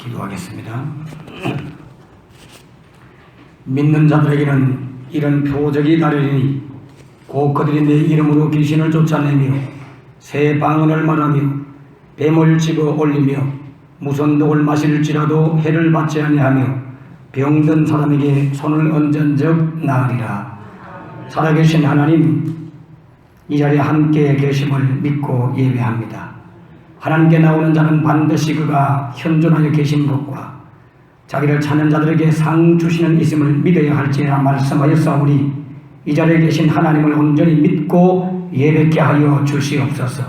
기도하겠습니다. 믿는 자들에게는 이런 표적이 나르리니 곧 그들이 내 이름으로 귀신을 쫓아내며 새 방언을 말하며 뱀을 집어 올리며 무슨 독을 마실지라도 해를 받지 아니하며 병든 사람에게 손을 얹은 적 나으리라. 살아계신 하나님, 이 자리에 함께 계심을 믿고 예배합니다. 하나님께 나오는 자는 반드시 그가 현존하여 계신 것과 자기를 찾는 자들에게 상 주시는 있음을 믿어야 할지라 말씀하였사오니 이 자리에 계신 하나님을 온전히 믿고 예배케 하여 주시옵소서.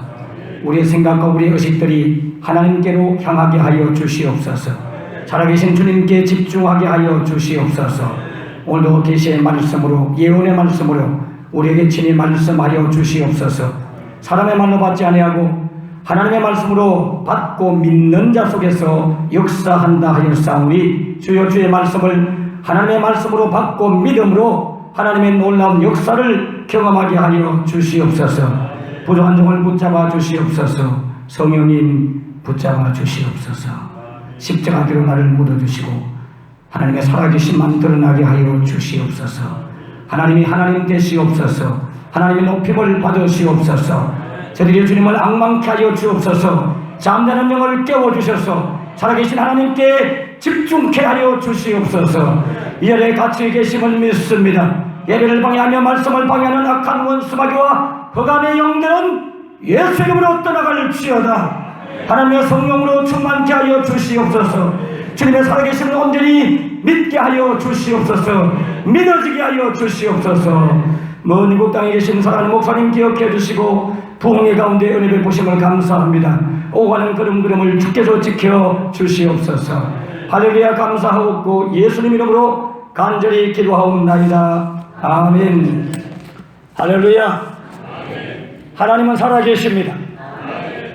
우리의 생각과 우리의 의식들이 하나님께로 향하게 하여 주시옵소서. 살아계신 주님께 집중하게 하여 주시옵소서. 오늘도 계시의 말씀으로, 예언의 말씀으로 우리에게 친히 말씀하여 주시옵소서. 사람의 말로 받지 아니하고 하나님의 말씀으로 받고 믿는 자 속에서 역사한다 하였사오니 주여, 주의 말씀을 하나님의 말씀으로 받고 믿음으로 하나님의 놀라운 역사를 경험하게 하여 주시옵소서. 부족한 종을 붙잡아 주시옵소서. 성령님 붙잡아 주시옵소서. 십자가대로 나를 묻어주시고 하나님의 살아계심만 드러나게 하여 주시옵소서. 하나님이 하나님 되시옵소서. 하나님의 높임을 받으시옵소서. 저들이 주님을 앙망케 하여 주옵소서. 잠자는 영을 깨워주셔서 살아계신 하나님께 집중케 하여 주시옵소서. 이 자리에 같이 계심을 믿습니다. 예배를 방해하며 말씀을 방해하는 악한 원수마귀와 흑암의 영들은 예수 이름으로 떠나갈지어다. 하나님의 성령으로 충만케 하여 주시옵소서. 주님의 살아계심을 온전히 믿게 하여 주시옵소서. 믿어지게 하여 주시옵소서. 먼 이국 땅에 계신 사랑하는 목사님 기억해 주시고 부흥의 가운데 은혜 베푸심을 감사합니다. 오가는 걸음걸음을 주께서 지켜 주시옵소서. 할렐루야. 감사하옵고 예수님 이름으로 간절히 기도하옵나이다. 아멘. 할렐루야. 하나님은 살아계십니다.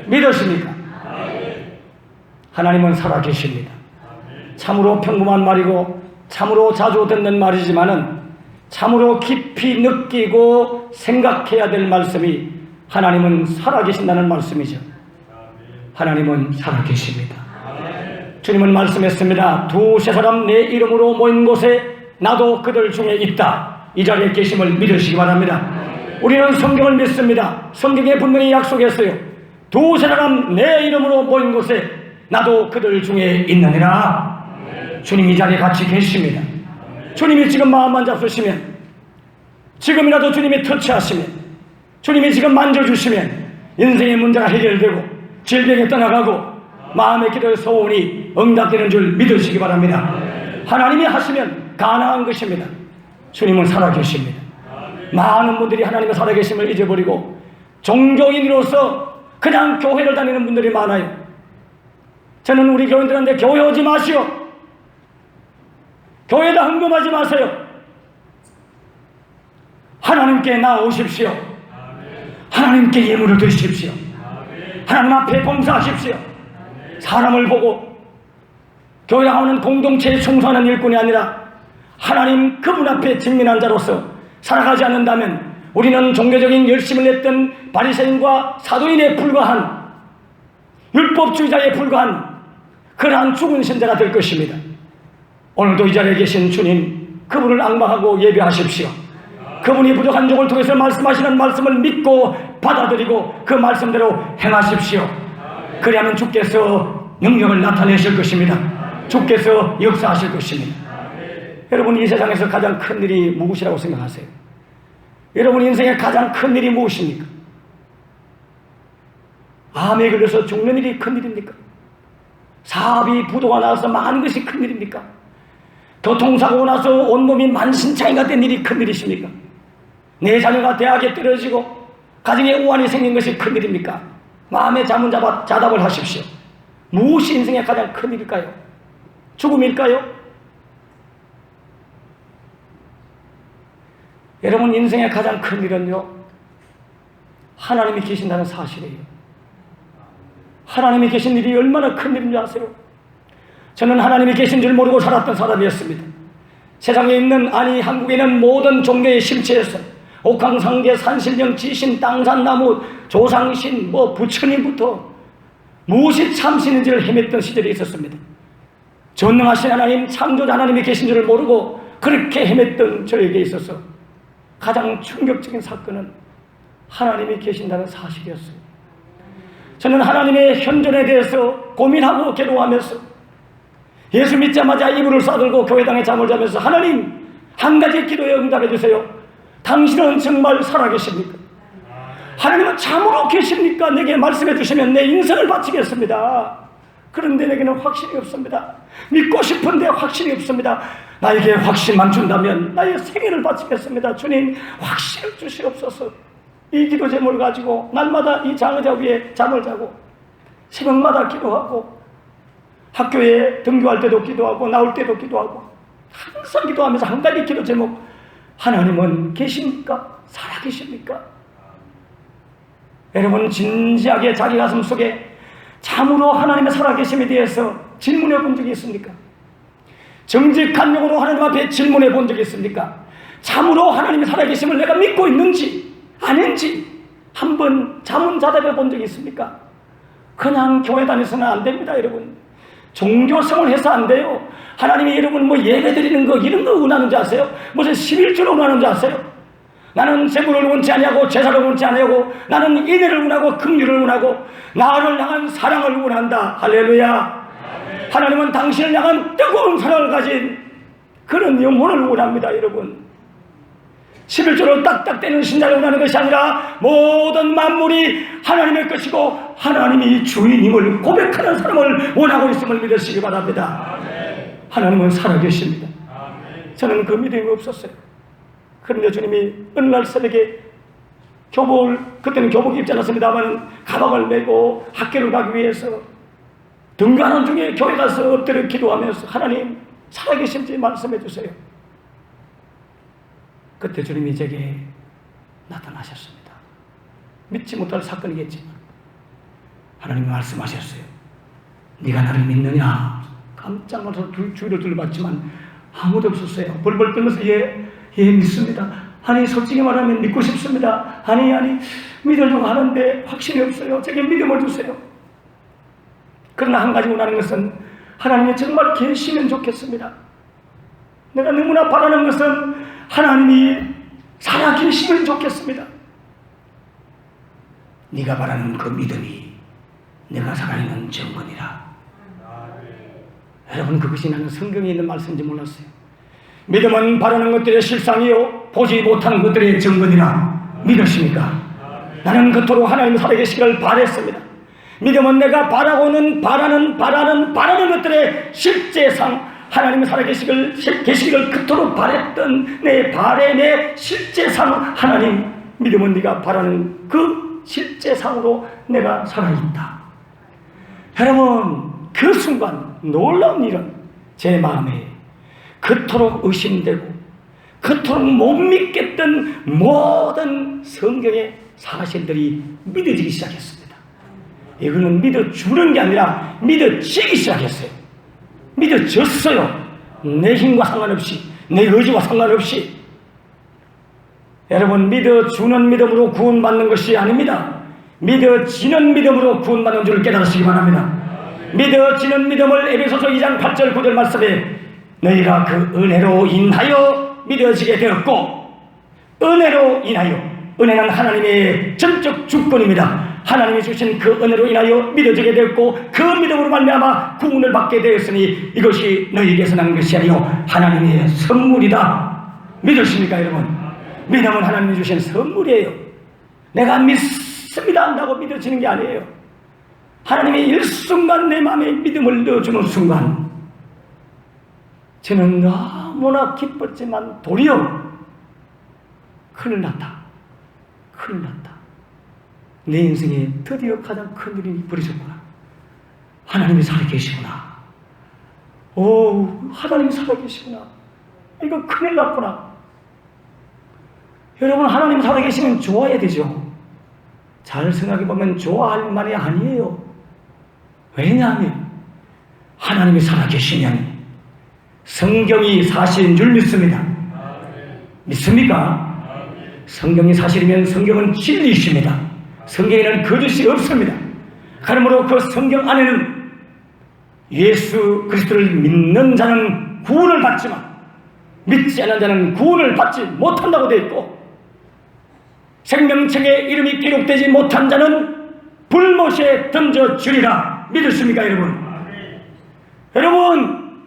믿으십니까? 하나님은 살아계십니다. 참으로 평범한 말이고 참으로 자주 듣는 말이지만은 참으로 깊이 느끼고 생각해야 될 말씀이 하나님은 살아계신다는 말씀이죠. 하나님은 살아계십니다. 주님은 말씀했습니다. 두세 사람 내 이름으로 모인 곳에 나도 그들 중에 있다. 이 자리에 계심을 믿으시기 바랍니다. 우리는 성경을 믿습니다. 성경에 분명히 약속했어요. 두세 사람 내 이름으로 모인 곳에 나도 그들 중에 있느니라. 주님이 이 자리에 같이 계십니다. 주님이 지금 마음만 잡수시면, 지금이라도 주님이 터치하시면, 주님이 지금 만져주시면 인생의 문제가 해결되고 질병이 떠나가고 마음의 기도의 소원이 응답되는 줄 믿으시기 바랍니다. 하나님이 하시면 가능한 것입니다. 주님은 살아계십니다. 많은 분들이 하나님의 살아계심을 잊어버리고 종교인으로서 그냥 교회를 다니는 분들이 많아요. 저는 우리 교인들한테 교회 오지 마시오. 교회에다 헌금하지 마세요. 하나님께 나오십시오. 하나님께 예물을 드리십시오. 하나님 앞에 봉사하십시오. 사람을 보고 교회 나오는 공동체에 충성하는 일꾼이 아니라 하나님 그분 앞에 직면한 자로서 살아가지 않는다면 우리는 종교적인 열심을 냈던 바리새인과 사도인에 불과한, 율법주의자에 불과한 그러한 죽은 신자가 될 것입니다. 오늘도 이 자리에 계신 주님, 그분을 앙망하고 예배하십시오. 그분이 부족한 종을 통해서 말씀하시는 말씀을 믿고 받아들이고 그 말씀대로 행하십시오. 그리하면 주께서 능력을 나타내실 것입니다. 주께서 역사하실 것입니다. 여러분, 이 세상에서 가장 큰 일이 무엇이라고 생각하세요? 여러분 인생의 가장 큰 일이 무엇입니까? 암에 걸려서 죽는 일이 큰 일입니까? 사업이 부도가 나서 많은 것이 큰 일입니까? 교통사고 나서 온몸이 만신창이가 된 일이 큰 일이십니까? 내 자녀가 대학에 떨어지고 가정에 우환이 생긴 것이 큰 일입니까? 마음의 자답을 하십시오. 무엇이 인생의 가장 큰 일일까요? 죽음일까요? 여러분, 인생의 가장 큰 일은요, 하나님이 계신다는 사실이에요. 하나님이 계신 일이 얼마나 큰 일인지 아세요? 저는 하나님이 계신 줄 모르고 살았던 사람이었습니다. 세상에 있는, 아니 한국에 있는 모든 종교의 실체에서 옥황상제, 산신령, 지신, 땅산나무, 조상신, 부처님부터 무엇이 참신인지를 헤맸던 시절이 있었습니다. 전능하신 하나님, 창조자 하나님이 계신 줄을 모르고 그렇게 헤맸던 저에게 있어서 가장 충격적인 사건은 하나님이 계신다는 사실이었어요. 저는 하나님의 현존에 대해서 고민하고 괴로워하면서 예수 믿자마자 이불을 싸들고 교회당에 잠을 자면서 하나님, 한 가지 기도에 응답해 주세요. 당신은 정말 살아계십니까? 하나님은 참으로 계십니까? 내게 말씀해 주시면 내 인생을 바치겠습니다. 그런데 내게는 확신이 없습니다. 믿고 싶은데 확신이 없습니다. 나에게 확신만 준다면 나의 생애를 바치겠습니다. 주님, 확신을 주시옵소서. 이 기도 제목을 가지고 날마다 이 장의자 위에 잠을 자고 새벽마다 기도하고 학교에 등교할 때도 기도하고 나올 때도 기도하고 항상 기도하면서 한 가지 기도 제목, 하나님은 계십니까? 살아계십니까? 여러분, 진지하게 자기 가슴 속에 참으로 하나님의 살아계심에 대해서 질문해 본 적이 있습니까? 정직한 용어로 하나님 앞에 질문해 본 적이 있습니까? 참으로 하나님의 살아계심을 내가 믿고 있는지 아닌지 한번 자문자답해 본 적이 있습니까? 그냥 교회 다녀서는 안 됩니다, 여러분. 종교성을 해서 안 돼요. 하나님이 여러분 뭐 예배 드리는 거 이런 거 원하는 줄 아세요? 무슨 11조를 원하는 줄 아세요? 나는 재물을 원치 아니하고 제사를 원치 아니하고 나는 인애를 원하고 긍휼을 원하고 나를 향한 사랑을 원한다. 할렐루야. 아멘. 하나님은 당신을 향한 뜨거운 사랑을 가진 그런 영혼을 원합니다, 여러분. 11조로 딱딱대는 신자를 원하는 것이 아니라 모든 만물이 하나님의 것이고 하나님이 주인임을 고백하는 사람을 원하고 있음을 믿으시기 바랍니다. 아멘. 하나님은 살아계십니다. 아멘. 저는 그 믿음이 없었어요. 그런데 주님이 어느 날 새벽에 교복을, 그때는 교복 입지 않았습니다만 가방을 메고 학교를 가기 위해서 등가하는 중에 교회 가서 엎드려 기도하면서 하나님 살아계신지 말씀해 주세요. 그때 주님이 제게 나타나셨습니다. 믿지 못할 사건이겠지만 하나님이 말씀하셨어요. 네가 나를 믿느냐? 깜짝 놀라서 주위를 둘러봤지만 아무도 없었어요. 벌벌 떨면서 예 믿습니다. 아니 솔직히 말하면 믿고 싶습니다. 아니 믿으려고 하는데 확신이 없어요. 제게 믿음을 주세요. 그러나 한 가지 원하는 것은 하나님이 정말 계시면 좋겠습니다. 내가 너무나 바라는 것은 하나님이 살아계시면 좋겠습니다. 네가 바라는 그 믿음이 내가 살아있는 증거니라. 여러분, 그것이 나는 성경에 있는 말씀인지 몰랐어요. 믿음은 바라는 것들의 실상이요 보지 못하는 것들의 증거니라. 믿으십니까? 나는 그토록 하나님 살아계시기를 바랬습니다. 믿음은 내가 바라는 것들의 실제상 하나님 살아계시기를 그토록 바랬던 내 바램의 실제상 하나님, 믿음은 네가 바라는 그 실제상으로 내가 살아있다. 여러분, 그 순간 놀라운 일은 제 마음에 그토록 의심되고 그토록 못 믿겠던 모든 성경의 사실들이 믿어지기 시작했습니다. 이거는 믿어주는 게 아니라 믿어지기 시작했어요. 믿어졌어요. 내 힘과 상관없이, 내 의지와 상관없이. 여러분, 믿어주는 믿음으로 구원받는 것이 아닙니다. 믿어지는 믿음으로 구원받는 줄을 깨달으시기 바랍니다. 믿어지는 믿음을 에베소서 2장 8절 9절 말씀에 너희가 그 은혜로 인하여 믿어지게 되었고, 은혜로 인하여, 은혜는 하나님의 전적 주권입니다. 하나님이 주신 그 은혜로 인하여 믿어지게 되었고 그 믿음으로 말미암아 구원을 받게 되었으니 이것이 너희에게서 난 것이 아니요 하나님의 선물이다. 믿으십니까, 여러분? 믿음은 하나님이 주신 선물이에요. 내가 믿습니다 한다고 믿어지는 게 아니에요. 하나님이 일순간 내 마음에 믿음을 넣어주는 순간 저는 너무나 기뻤지만 도리어 큰일 났다. 내 인생에 드디어 가장 큰 일이 벌어졌구나. 하나님이 살아계시구나. 하나님이 살아계시구나. 이거 큰일 났구나. 여러분, 하나님 살아계시면 좋아야 되죠. 잘 생각해보면 좋아할 말이 아니에요. 왜냐하면 하나님이 살아계시면 성경이 사실인 줄 믿습니다. 믿습니까? 성경이 사실이면 성경은 진리이십니다. 성경에는 거짓이 없습니다. 그러므로 그 성경 안에는 예수 그리스도를 믿는 자는 구원을 받지만 믿지 않는 자는 구원을 받지 못한다고 되어 있고, 생명책에 이름이 기록되지 못한 자는 불못에 던져주리라. 믿으십니까 여러분? 여러분,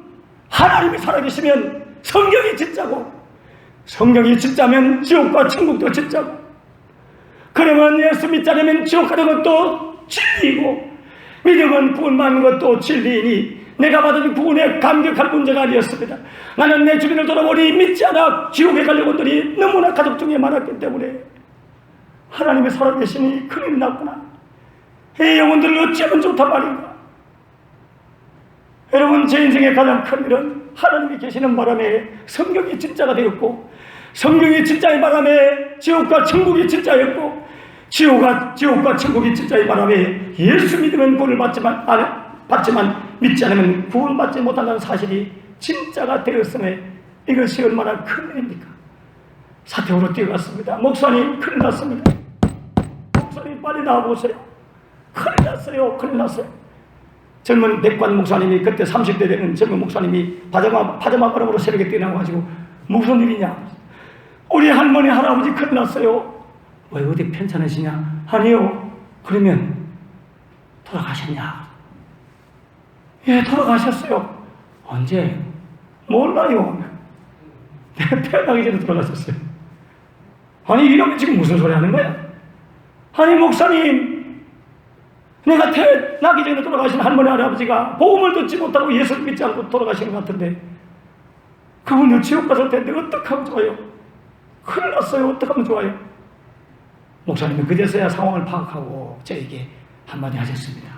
하나님이 살아계시면 성경이 진짜고, 성경이 진짜면 지옥과 천국도 진짜고, 그러면 예수 믿지 않으면 지옥 가는 것도 진리이고, 믿으면 구원받는 것도 진리이니 내가 받은 구원에 감격할 문제가 아니었습니다. 나는 내 주변을 돌아보니 믿지 않아 지옥에 가려고 온들이 너무나 가족 중에 많았기 때문에 하나님이 살아계시니 큰일 났구나. 이 영혼들을 어찌하면 좋단 말인가. 여러분, 제 인생의 가장 큰 일은 하나님이 계시는 바람에 성경이 진짜가 되었고, 성경이 진짜의 바람에 지옥과 천국이 진짜였고, 지옥과 천국이 진짜의 바람에 예수 믿으면 구원을 받지만 믿지 않으면 구원받지 못한다는 사실이 진짜가 되었음에 이것이 얼마나 큰 일입니까? 사태우로 뛰어갔습니다. 목사님, 큰일 났습니다. 목사님, 빨리 나와보세요. 큰일 났어요. 큰일 났어요. 젊은 백관 목사님이, 그때 30대 되는 젊은 목사님이 파자마 바람으로 새벽에 뛰어나와가지고 무슨 일이냐? 우리 할머니 할아버지 큰일 났어요. 왜 어디 편찮으시냐? 아니요. 그러면 돌아가셨냐? 예, 돌아가셨어요. 언제? 몰라요. 내가 태어나기 전에 돌아가셨어요. 아니, 이러면 지금 무슨 소리 하는 거야? 아니, 목사님, 내가 태어나기 전에 돌아가신 할머니 할아버지가 복음을 듣지 못하고 예수를 믿지 않고 돌아가신 것 같은데 그분도 지옥 갔을 텐데 어떡하면 좋아요? 큰일 났어요. 어떡하면 좋아요? 목사님이 그제서야 상황을 파악하고 저에게 한마디 하셨습니다.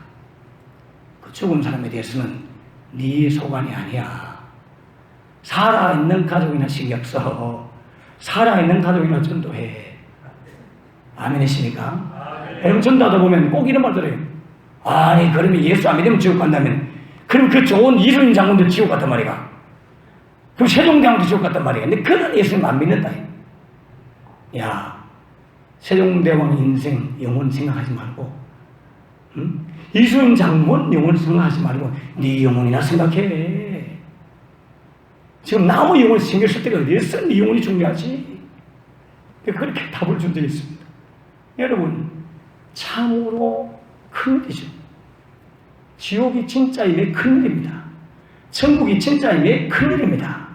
그 죽은 사람에 대해서는 네 소관이 아니야. 살아있는 가족이나 신경 써. 살아있는 가족이나 전도해. 아멘이십니까? 여러분, 전도하다 보면 꼭 이런 말 들어요. 아니, 그러면 예수 안 믿으면 지옥 간다면, 그럼 그 좋은 이순신 장군도 지옥 갔단 말이야. 그럼 세종대왕도 지옥 갔단 말이야. 근데 그런 예수님 안 믿는다. 야, 세종대왕 인생 영혼 생각하지 말고, 응? 이순신 장군 영혼 생각하지 말고 네 영혼이나 생각해. 지금 나무 영혼 신경 쓸 때가 어디 있어? 네 영혼이 중요하지. 그렇게 답을 준 적이 있습니다. 여러분, 참으로 큰일이죠. 지옥이 진짜임에 큰일입니다. 천국이 진짜임에 큰일입니다.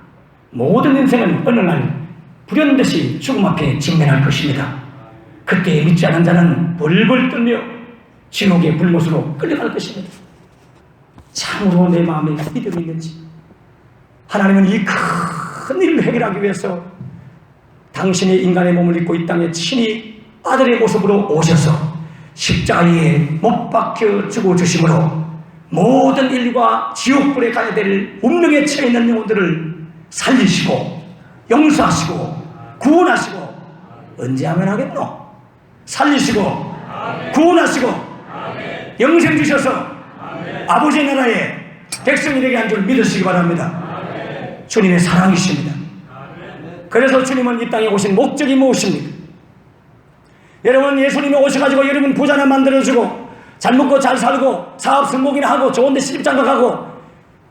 모든 인생은 어느 날 불현듯이 죽음 앞에 직면할 것입니다. 그때 믿지 않은 자는 벌벌 떨며 지옥의 불못으로 끌려갈 것입니다. 참으로 내 마음에 믿음이 있는지, 하나님은 이 큰 일을 해결하기 위해서 당신의 인간의 몸을 입고 이 땅에 친히 아들의 모습으로 오셔서 십자가에 못 박혀 죽어주심으로 모든 인류가 지옥불에 가야 될 운명에 처해 있는 영혼들을 살리시고 용서하시고 구원하시고, 언제 하면 하겠노? 살리시고 구원하시고 영생 주셔서 아버지의 나라에 백성이 되게 한 줄 믿으시기 바랍니다. 주님의 사랑이십니다. 그래서 주님은 이 땅에 오신 목적이 무엇입니까? 여러분, 예수님이 오셔가지고 여러분 부자나 만들어주고 잘 먹고 잘 살고 사업 성공이나 하고 좋은데 시집장가 가고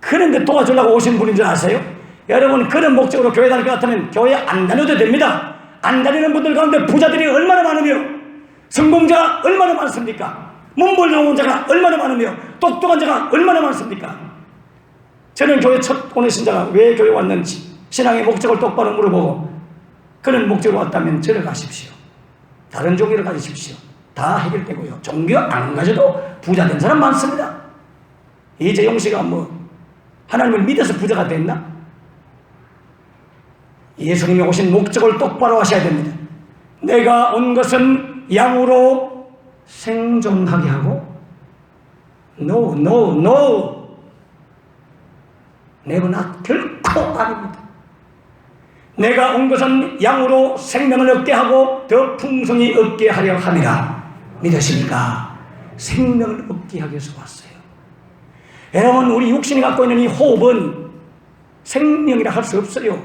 그런 데 도와주려고 오신 분인 줄 아세요? 여러분, 그런 목적으로 교회 다닐 것 같으면 교회 안 다녀도 됩니다. 안 다니는 분들 가운데 부자들이 얼마나 많으며 성공자가 얼마나 많습니까? 문벌 좋은 자가 얼마나 많으며 똑똑한 자가 얼마나 많습니까? 저는 교회 첫 오늘 신자가 왜 교회 왔는지 신앙의 목적을 똑바로 물어보고, 그런 목적으로 왔다면 절에 가십시오. 다른 종교를 가지십시오. 다 해결되고요. 종교 안 가져도 부자 된 사람 많습니다. 이재용 씨가 하나님을 믿어서 부자가 됐나? 예수님이 오신 목적을 똑바로 하셔야 됩니다. 내가 온 것은 양으로 생존하게 하고, No, no, no. 내가 결코 아닙니다. 내가 온 것은 양으로 생명을 얻게 하고 더 풍성히 얻게 하려 함이라. 믿으십니까? 생명을 얻게 하기 위해서 왔어요. 여러분, 우리 육신이 갖고 있는 이 호흡은 생명이라 할 수 없어요.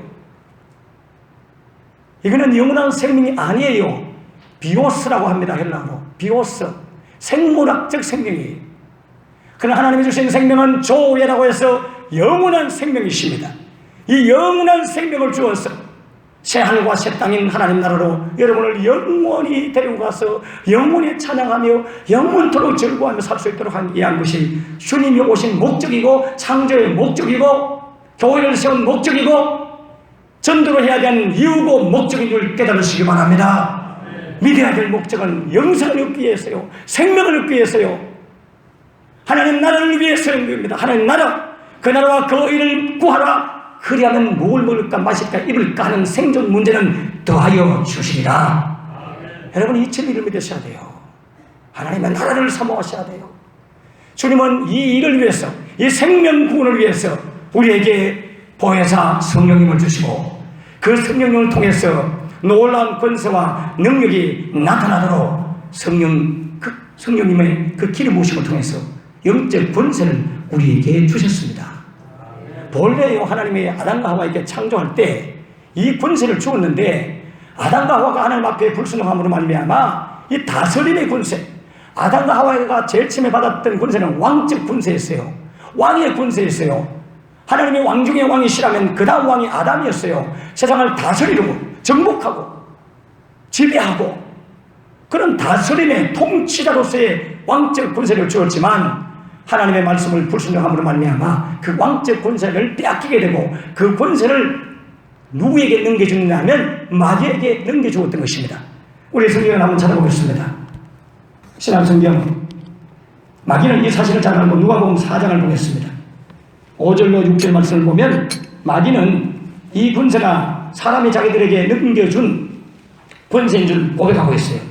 이거는 영원한 생명이 아니에요. 비오스라고 합니다. 헬라어로. 비오스. 생물학적 생명이에요. 그러나 하나님이 주신 생명은 조회라고 해서 영원한 생명이십니다. 이 영원한 생명을 주어서 새하늘과 새 땅인 하나님 나라로 여러분을 영원히 데리고 가서 영원히 찬양하며 영원토록 즐거워하며 살 수 있도록 한 것이 주님이 오신 목적이고 창조의 목적이고 교회를 세운 목적이고 전도를 해야 되는 이유고 목적인 줄 깨달으시기 바랍니다. 믿어야 될 목적은 영생을 얻기 위해서요, 생명을 얻기 위해서요, 하나님 나라를 위해서인 겁니다. 하나님 나라, 그 나라와 그 의를 구하라. 그리하면 뭘 먹을까 마실까 입을까 하는 생존 문제는 더하여 주시리라. 여러분, 이 진리를 믿으셔야 돼요. 하나님의 나라를 사모하셔야 돼요. 주님은 이 일을 위해서, 이 생명 구원을 위해서 우리에게 보혜사 성령님을 주시고 그 성령님을 통해서 놀라운 권세와 능력이 나타나도록 성령님의 그 기름 부으심을 통해서 영적 권세를 우리에게 주셨습니다. 본래요, 하나님이 아담과 하와에게 창조할 때 이 권세를 주었는데 아담과 하와가 하나님 앞에 불순종함으로 말미암아 이 다스림의 권세, 아담과 하와가 제일 처음에 받았던 권세는 왕적 권세였어요. 왕의 권세였어요. 하나님이 왕 중에 왕이시라면 그 다음 왕이 아담이었어요. 세상을 다스리고 정복하고 지배하고 그런 다스림의 통치자로서의 왕적 권세를 주었지만 하나님의 말씀을 불순종함으로 말미암아 그 왕적 권세를 빼앗기게 되고 그 권세를 누구에게 넘겨주느냐 하면 마귀에게 넘겨주었던 것입니다. 우리 성경을 한번 찾아보겠습니다. 신약 성경, 마귀는 이 사실을 잘 알고 누가복음 4장을 보겠습니다. 5절로 6절 말씀을 보면 마귀는 이 권세가 사람이 자기들에게 넘겨준 권세인 줄 고백하고 있어요.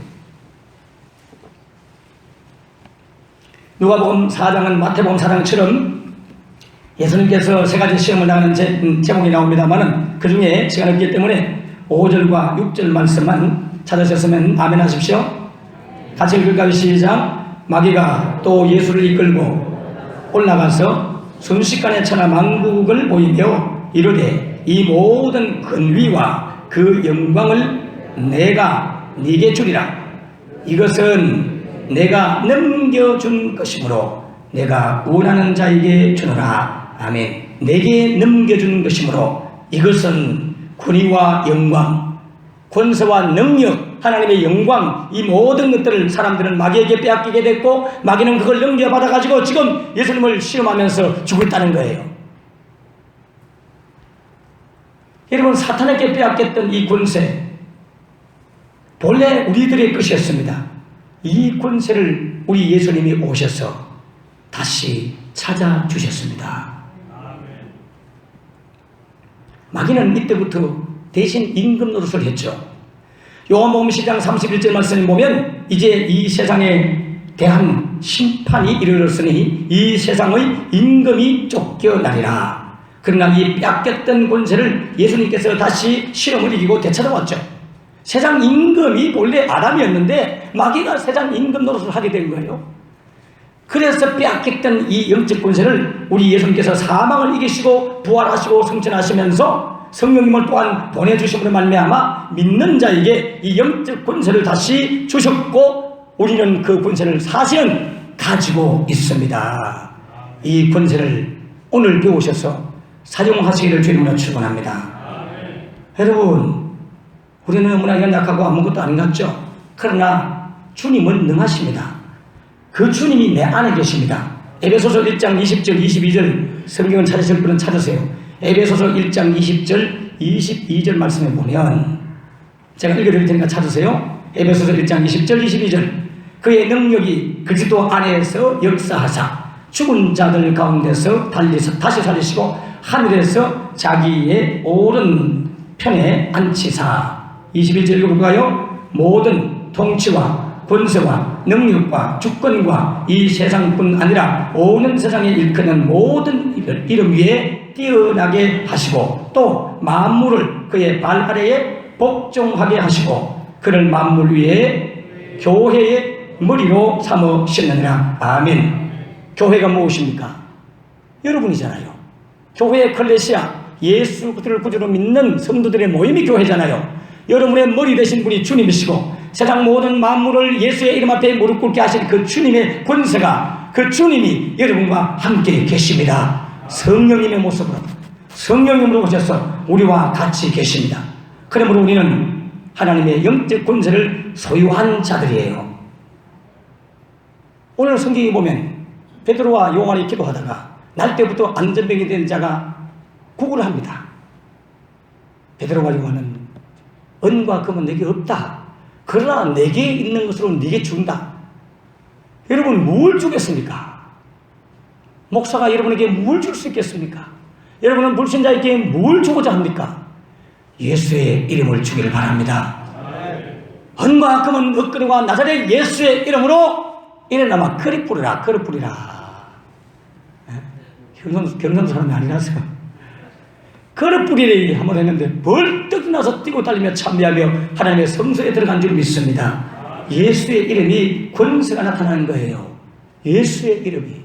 누가복음 4장은 마태복음 4장처럼 예수님께서 세 가지 시험을 당하는 제목이 나옵니다만 그 중에 시간이 없기 때문에 5절과 6절 말씀만 찾으셨으면 아멘 하십시오. 같이 읽을까요? 시작. 마귀가 또 예수를 이끌고 올라가서 순식간에 천하 만국을 보이며 이르되 이 모든 권위와 그 영광을 내가 네게 주리라. 이것은 내가 넘겨준 것이므로 내가 원하는 자에게 주노라. 아멘. 내게 넘겨준 것이므로 이것은 권위와 영광, 권세와 능력, 하나님의 영광, 이 모든 것들을 사람들은 마귀에게 빼앗기게 됐고 마귀는 그걸 넘겨받아가지고 지금 예수님을 실험하면서 죽었다는 거예요. 여러분, 사탄에게 빼앗겼던 이 권세 본래 우리들의 것이었습니다. 이 권세를 우리 예수님이 오셔서 다시 찾아주셨습니다. 마귀는 이때부터 대신 임금 노릇을 했죠. 요한복음 10장 31절 말씀을 보면 이제 이 세상에 대한 심판이 이르렀으니 이 세상의 임금이 쫓겨나리라. 그러나 이 뺏겼던 권세를 예수님께서 다시 실험을 이기고 되찾아왔죠. 세상 임금이 본래 아담이었는데 마귀가 세상 임금 노릇을 하게 된 거예요. 그래서 빼앗겼던 이 영적 권세를 우리 예수님께서 사망을 이기시고 부활하시고 승천하시면서 성령님을 또한 보내주심으로 말미암아 믿는 자에게 이 영적 권세를 다시 주셨고 우리는 그 권세를 사실은 가지고 있습니다. 이 권세를 오늘 배우셔서 사용하시기를 주님으로 축원합니다. 여러분, 우리는 너무나 연약하고 아무것도 아닌 것 같죠? 그러나 주님은 능하십니다. 그 주님이 내 안에 계십니다. 에베소서 1장 20절 22절 성경을 찾으실 분은 찾으세요. 에베소서 1장 20절 22절 말씀에 보면 제가 읽어드릴 테니까 찾으세요. 에베소서 1장 20절 22절 그의 능력이 그리스도 안에서 역사하사 죽은 자들 가운데서 다시 살리시고 하늘에서 자기의 오른편에 앉히사 21절 읽어볼까요? 모든 통치와 권세와 능력과 주권과 이 세상뿐 아니라 온 세상에 일컫는 모든 이름 위에 뛰어나게 하시고 또 만물을 그의 발 아래에 복종하게 하시고 그를 만물 위에 교회의 머리로 삼으셨느니라. 아멘. 교회가 무엇입니까? 여러분이잖아요. 교회의 클레시아, 예수 그들을 구주로 믿는 성도들의 모임이 교회잖아요. 여러분의 머리 되신 분이 주님이시고 세상 모든 만물을 예수의 이름 앞에 무릎 꿇게 하신 그 주님의 권세가 그 주님이 여러분과 함께 계십니다. 성령님의 모습으로, 성령님으로 오셔서 우리와 같이 계십니다. 그러므로 우리는 하나님의 영적 권세를 소유한 자들이에요. 오늘 성경에 보면 베드로와 요한이 기도하다가 날 때부터 안전병이 된 자가 구걸을 합니다. 베드로와 요한은 은과 금은 내게 없다. 그러나 내게 있는 것으로 네게 준다. 여러분 뭘 주겠습니까? 목사가 여러분에게 뭘 줄 수 있겠습니까? 여러분은 불신자에게 뭘 주고자 합니까? 예수의 이름을 주기를 바랍니다. 은과 금은 없거니와 나사렛 예수의 이름으로 일어나마 그릇 뿌리라, 그릇 뿌리라. 경상도 사람이 아니라서 그릇 뿌리리 한번 했는데 벌떡 나서 뛰고 달리며 참배하며 하나님의 성소에 들어간 줄 믿습니다. 예수의 이름이 권세가 나타나는 거예요. 예수의 이름이.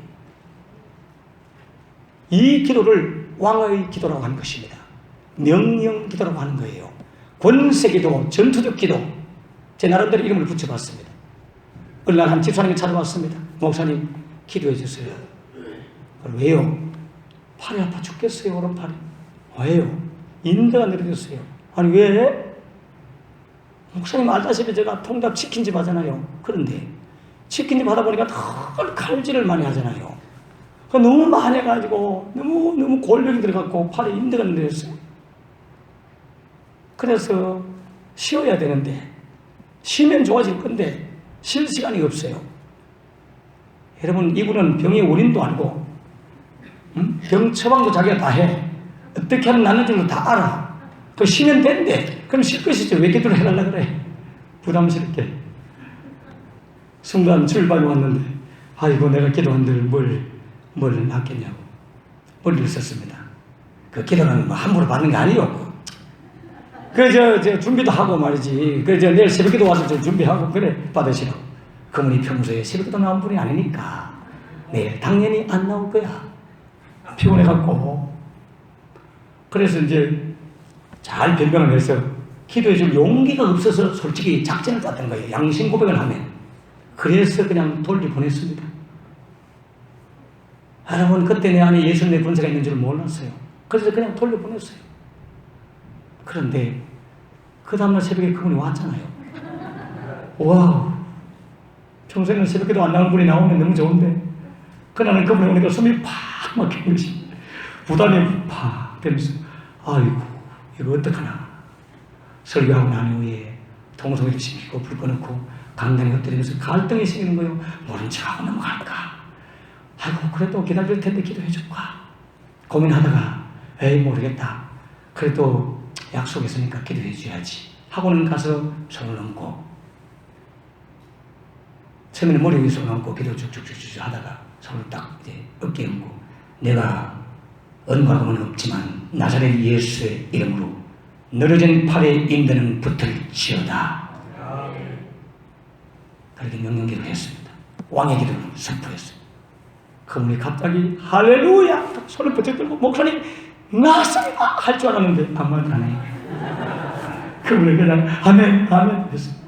이 기도를 왕의 기도라고 하는 것입니다. 명령 기도라고 하는 거예요. 권세 기도, 전투적 기도. 제 나름대로 이름을 붙여봤습니다. 어느 날 한 집사님이 찾아왔습니다. 목사님 기도해 주세요. 왜요? 팔이 아파 죽겠어요. 오른팔이. 왜요? 인대가 내려졌어요. 아니 왜? 목사님 알다시피 제가 통닭 치킨집 하잖아요. 그런데 치킨집 하다 보니까 늘 칼질을 많이 하잖아요. 너무 많이 해가지고 너무 골격이 들어갔고 팔에 인대가 내려졌어요. 그래서 쉬어야 되는데 쉬면 좋아질 건데 쉴 시간이 없어요. 여러분 이분은 병의 원인도 알고 병 처방도 자기가 다 해. 어떻게 하면 낫는 줄도 다 알아. 그 쉬면 된대. 그럼 쉴 것이죠. 왜 기도를 해달라 그래? 부담스럽게. 순간 출발이 왔는데 아이고 내가 기도한들 뭘 낫겠냐고 머리를 썼습니다. 그 기도는 뭐 함부로 받는 게 아니요. 저 준비도 하고 말이지. 내일 새벽기도 와서 좀 준비하고 그래 받으시라고. 그분이 평소에 새벽기도 나온 분이 아니니까 내일 당연히 안 나올 거야. 피곤해갖고. 그래서 이제 잘 변명을 해서 기도해줄 용기가 없어서 솔직히 작전을 짰던 거예요. 양심 고백을 하면. 그래서 그냥 돌려보냈습니다. 여러분 그때 내 안에 예수님의 권세가 있는 줄 몰랐어요. 그래서 그냥 돌려보냈어요. 그런데 그 다음날 새벽에 그분이 왔잖아요. 와우. 평소에는 새벽에도 안 나오는 분이 나오면 너무 좋은데 그날은 그분이 오니까 숨이 팍 막힌 것이 부담이 팍 되면서 아이고 이거 어떡하나. 설교하고 난 후에 통성회도 시키고 불 꺼놓고 강단에 엎드리면서 갈등이 생기는 거예요. 모른 척하고 넘어갈까. 아이고 그래도 기다릴 텐데 기도해 줄까. 고민하다가 에이 모르겠다. 그래도 약속했으니까 기도해 줘야지 하고는 가서 손을 얹고 처음에는 머리 위에 손을 얹고 기도 쭉쭉쭉쭉 하다가 손을 딱 이제 어깨에 얹고 내가 은과 금은 없지만 나사렛 예수의 이름으로 늘어진 팔의 인대는 붙을지어다. 그렇게 명령기도를 했습니다. 왕의 기도를 선포했어요. 그분이 갑자기 할렐루야 손을 번쩍 들고 목사님 나았습니다 할 줄 알았는데 아무 말도 안 해요. 그분이 그냥 아멘 아멘 했습니다.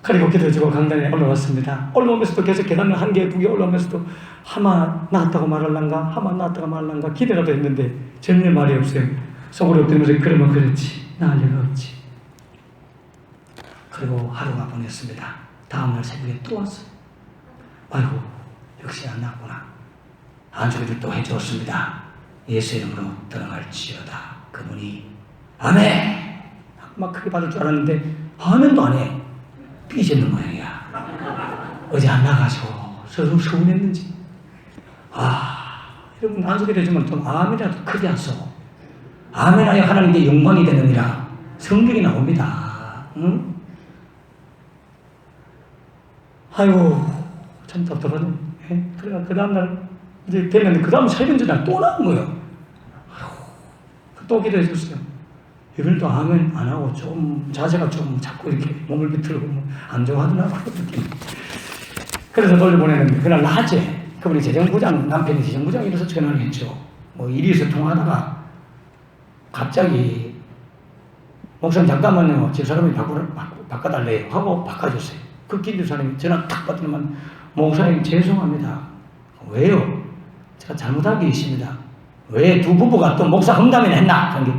그리고 기도해주고 강단에 올라왔습니다. 올라오면서도 계속 계단을 한 개, 두 개 올라오면서도 하마 나았다고 말할란가 하마 나았다고 말할란가 기대라도 했는데 전혀 말이 없어요. 속으로 엎드리면서 그러면 그렇지 나을 리가 없지. 그리고 하루가 보냈습니다. 다음날 새벽에 또 왔어요. 아이고 역시 안 나았구나. 안수기를 또 해주었습니다. 예수 이름으로 들어갈지어다. 그분이 아멘 막 크게 받을 줄 알았는데 아멘도 안 해. 삐지는 모양이야. 어제 안 나가서 서운했는지. 여러분 안수기를 해주면 좀 아멘이라도 크게 하소. 아멘하여 하나님께 영광이 되느니라. 성경이 나옵니다. 응? 아이고 참 답답하네. 그래 그 다음날 이제 되면 그 다음 세 번째 날 또 나온 거예요. 또 기도해 줬어요. 이번에도 아멘 안 하고 좀 자세가 좀 자꾸 이렇게 몸을 비틀고 안 좋아하더라고. 그래서 돌려보내는데 그날 낮에 그분이 재정부장 남편이 재정부장이라서 전화를 했죠. 뭐 일이 있어 통화하다가 갑자기 목사님 잠깐만요 집사람이 바꿔달래요 하고 바꿔줬어요. 그 기도사님이 전화 탁 받더니만 목사님 죄송합니다. 왜요? 제가 잘못한 게 있습니다. 왜 두 부부가 또 목사 험담이나 했나? 그런 게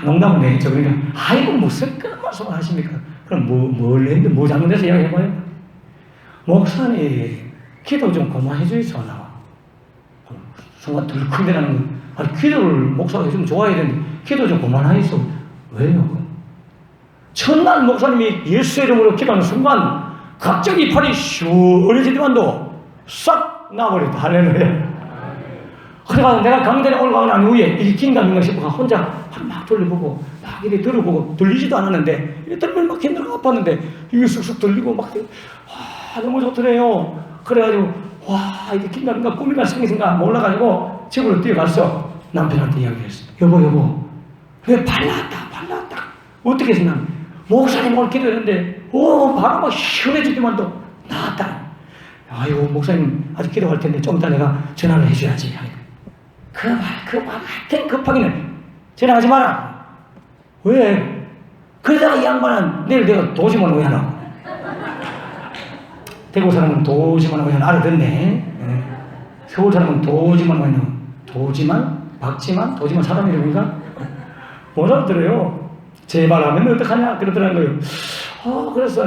농담을 내겠죠. 그러니까 아이고 무슨 그런 말씀을 하십니까? 그럼 뭘 했는데 뭐 잘못해서 이야기해봐요? 목사님 기도 좀 그만해 주이소. 순간 들큰데라는 거. 아니 기도를 목사가 해주면 좋아야 되는데 기도 좀 그만하이소. 왜요? 첫날 목사님이 예수 이름으로 기도하는 순간 갑자기 팔이 시원해지더만도 싹 나버렸다. 할렐루야. 그래가 내가 강단에 올라가고 난 후에 읽힌가 뭔가 싶어서 혼자 막 돌려보고 막 이렇게 들어보고 들리지도 않았는데 이렇게 들면 막 힘들어 아팠는데 이게 쑥쑥 들리고 막 너무 좋더래요. 그래가지고 와 이게 긴가민가 꿈인가 생긴가 몰라가지고 집으로 뛰어갔어. 남편한테 이야기했어. 여보 왜 발랐다 어떻게 해서 난 목사님 오늘 기도했는데 바로 막 시원해지더만도 나았다. 아이고 목사님 아직 기도할 텐데 좀 이따 내가 전화를 해줘야지. 그 말 하여튼 급하기는 전화하지 마라. 왜? 그러다가 이 양반은 내일 내가 도지만 왜 하나? 대구 사람은 도지만 왜 하나 알아듣네. 서울 사람은 도지만 왜 하나? 도지만 사람 이름인가? 못 알아들어요. 제발 하면 어떡하냐 그러더라는 거예요. 그래서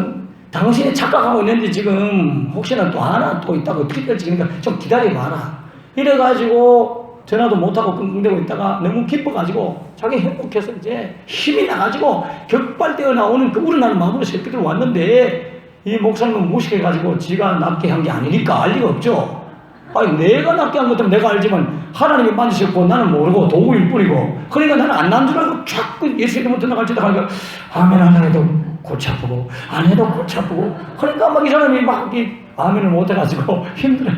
당신이 착각하고 있는데 지금 혹시나 또 하나 또 있다고 어떻게 될지 그러니까 좀 기다려봐라. 이래가지고 전화도 못하고 끙끙대고 있다가 너무 기뻐가지고 자기 행복해서 이제 힘이 나가지고 격발되어 나오는 그 우러나는 마음으로 새끼들 왔는데 이 목사님은 무식해가지고 지가 낫게 한 게 아니니까 알 리가 없죠. 아니 내가 낫게 한 것도 내가 알지만 하나님이 만드셨고 나는 모르고 도구일 뿐이고 그러니까 나는 안 난 줄 알고 자꾸 예수 이름으로 나갈지도 하니까 아멘 안 해도 골치 아프고 안 해도 골치 아프고 그러니까 막 이 사람이 막 아멘을 못해가지고 힘들어요.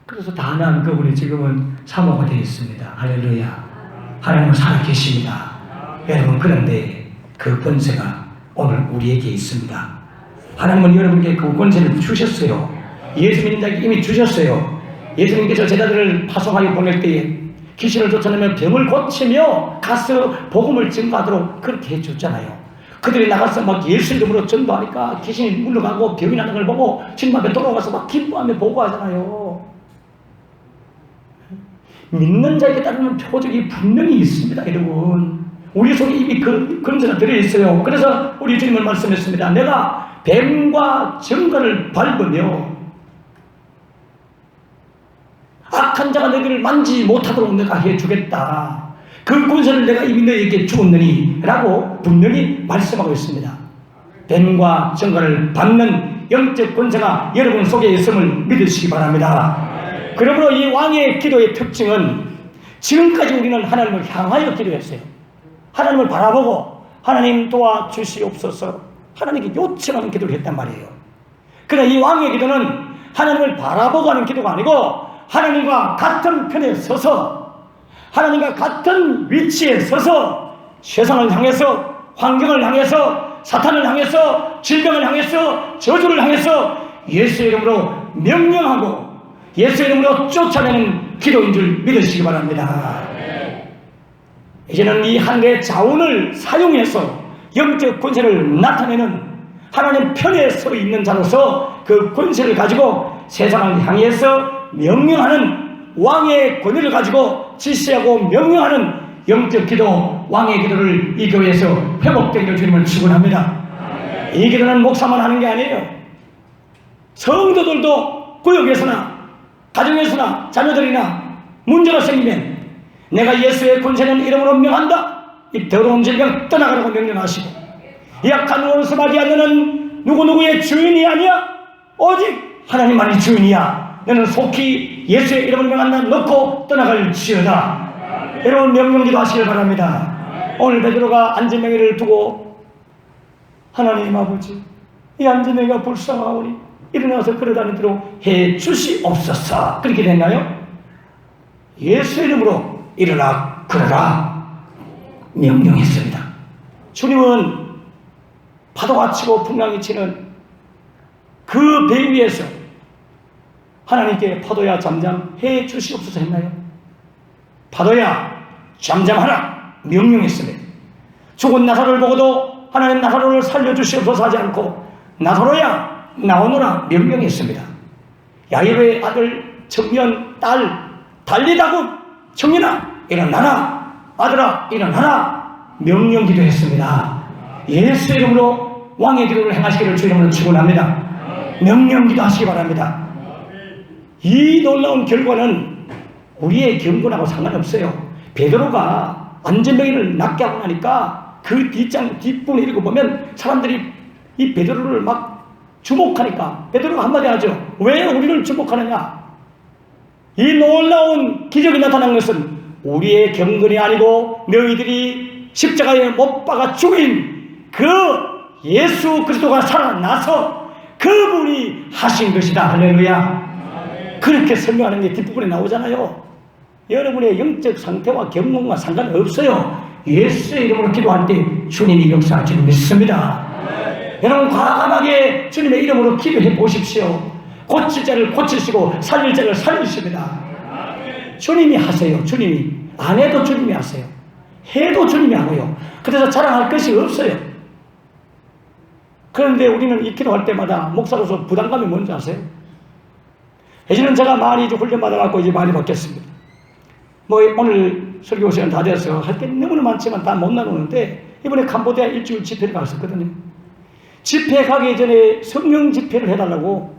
그래서 단한 그분이 지금은 사모가 되어 있습니다. 할렐루야. 하나님은 살아계십니다. 여러분 그런데 그 권세가 오늘 우리에게 있습니다. 하나님은 여러분께 그 권세를 주셨어요. 예수 믿는 자에게 이미 주셨어요. 예수님께서 제자들을 파송하여 보낼 때에 귀신을 쫓아내며 병을 고치며 가서 복음을 증거하도록 그렇게 해줬잖아요. 그들이 나가서 막 예수 이름으로 전도하니까 귀신이 물러가고 병이 나는 걸 보고 주님 앞에 돌아가서 막 기뻐하며 보고하잖아요. 믿는 자에게 따르는 표적이 분명히 있습니다. 여러분 우리 속에 이미 그런 데가 들어있어요. 그래서 우리 주님은 말씀했습니다. 내가 뱀과 정갈을 밟으며 악한 자가 너희를 만지지 못하도록 내가 해주겠다. 그 권세를 내가 이미 너희에게 주었느니 라고 분명히 말씀하고 있습니다. 뱀과 정갈을 밟는 영적 권세가 여러분 속에 있음을 믿으시기 바랍니다. 그러므로 이 왕의 기도의 특징은 지금까지 우리는 하나님을 향하여 기도했어요. 하나님을 바라보고 하나님 도와주시옵소서 하나님께 요청하는 기도를 했단 말이에요. 그러나 이 왕의 기도는 하나님을 바라보고 하는 기도가 아니고 하나님과 같은 편에 서서 하나님과 같은 위치에 서서 세상을 향해서 환경을 향해서 사탄을 향해서 질병을 향해서 저주를 향해서 예수 이름으로 명령하고 예수 이름으로 쫓아내는 기도인 줄 믿으시기 바랍니다. 이제는 이 하늘의 자원을 사용해서 영적 권세를 나타내는 하나님 편에 서 있는 자로서 그 권세를 가지고 세상을 향해서 명령하는 왕의 권위를 가지고 지시하고 명령하는 영적 기도, 왕의 기도를 이 교회에서 회복되기를 주님을 축원합니다. 이 기도는 목사만 하는 게 아니에요. 성도들도 구역에서나 가정에서나 자녀들이나 문제가 생기면 내가 예수의 권세는 이름으로 명한다. 이 더러운 질병 떠나가라고 명령하시고 이 약한 원수 맞이하 너는 누구누구의 주인이 아니야. 오직 하나님만이 주인이야. 너는 속히 예수의 이름을 명한다 놓고 떠나갈지어다. 여러분 명령기도 하시길 바랍니다. 오늘 베드로가 안전명예를 두고 하나님 아버지 이 안전명예가 불쌍하오니 일어나서 걸어다니도록 해주시옵소서. 그렇게 됐나요? 예수 이름으로 일어나 걸어라 명령했습니다. 주님은 파도가 치고 풍랑이 치는 그 배 위에서 하나님께 파도야 잠잠해 주시옵소서 했나요? 파도야 잠잠하라 명령했습니다. 죽은 나사로를 보고도 하나님 나사로를 살려주시옵소서 하지 않고 나사로야 나오너라 명령했습니다. 야이로의 아들 청년 딸 달리다고 청년아 일어나라, 아들아 일어나라 명령 기도했습니다. 예수 이름으로 왕의 기도를 행하시기를 주 이름으로 축원합니다. 명령 기도하시기 바랍니다. 이 놀라운 결과는 우리의 경건하고 상관없어요. 베드로가 안전뱅이를 낫게 하고 나니까 그 뒷부분에 읽어보면 사람들이 이 베드로를 막 주목하니까 베드로가 한마디 하죠. 왜 우리를 주목하느냐? 이 놀라운 기적이 나타난 것은 우리의 경건이 아니고 너희들이 십자가에 못 박아 죽인 그 예수 그리스도가 살아나서 그분이 하신 것이다. 할렐루야. 그렇게 설명하는 게 뒷부분에 나오잖아요. 여러분의 영적 상태와 경건과 상관없어요. 예수의 이름으로 기도할 때 주님이 역사할 줄 믿습니다. 여러분 과감하게 주님의 이름으로 기도해 보십시오. 고칠 자를 고치시고 살릴 자를 살리십니다. 주님이 하세요. 주님이. 안 해도 주님이 하세요. 해도 주님이 하고요. 그래서 자랑할 것이 없어요. 그런데 우리는 이 기도할 때마다 목사로서 부담감이 뭔지 아세요? 예전에는 제가 많이 훈련 받아갖고 이제 많이 받겠습니다. 뭐 오늘 설교 시간 다 돼서 할 게 너무나 많지만 다 못 나누는데 이번에 캄보디아 일주일 집회를 갔었거든요. 집회 가기 전에 성령 집회를 해달라고.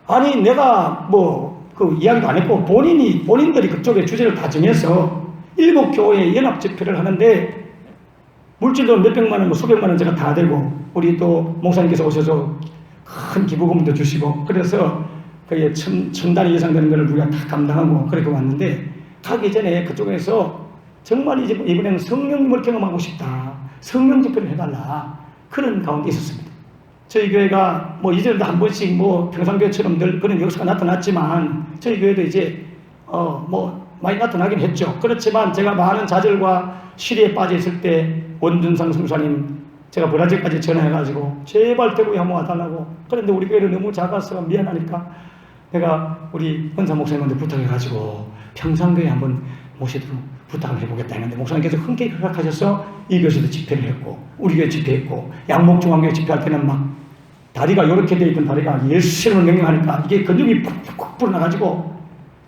아니 내가 뭐 그 이야기도 안 했고 본인들이 그쪽에 주제를 다 정해서 7교회 연합 집회를 하는데 물질도 몇백만 원, 뭐 수백만 원 제가 다 들고 우리 또 목사님께서 오셔서 큰 기부금도 주시고 그래서 그게 천단이 예상되는 것을 우리가 다 감당하고 그렇게 왔는데 가기 전에 그쪽에서 정말 이번에는 성령님을 경험하고 싶다. 성령 집회를 해달라. 그런 가운데 있었습니다. 저희 교회가 뭐 이전에도 한 번씩 뭐 평상교회처럼 늘 그런 역사가 나타났지만 저희 교회도 이제 뭐 많이 나타나긴 했죠. 그렇지만 제가 많은 좌절과 시리에 빠져 있을 때 원준상 성사님 제가 브라질까지 전화해가지고 제발 대구에 한번 와달라고. 그런데 우리 교회는 너무 작아서 미안하니까 내가 우리 은사 목사님한테 부탁해가지고 평상교회 한번 모시도록 부탁을 해보겠다 했는데 목사님께서 흔쾌히 허락하셔서 이 교회에서도 집회를 했고 우리 교회 집회했고 양목중앙교회 집회할 때는 막 다리가 이렇게 돼 있던 다리가 예수님을 명령하니까 이게 근육이 푹푹 불어나가지고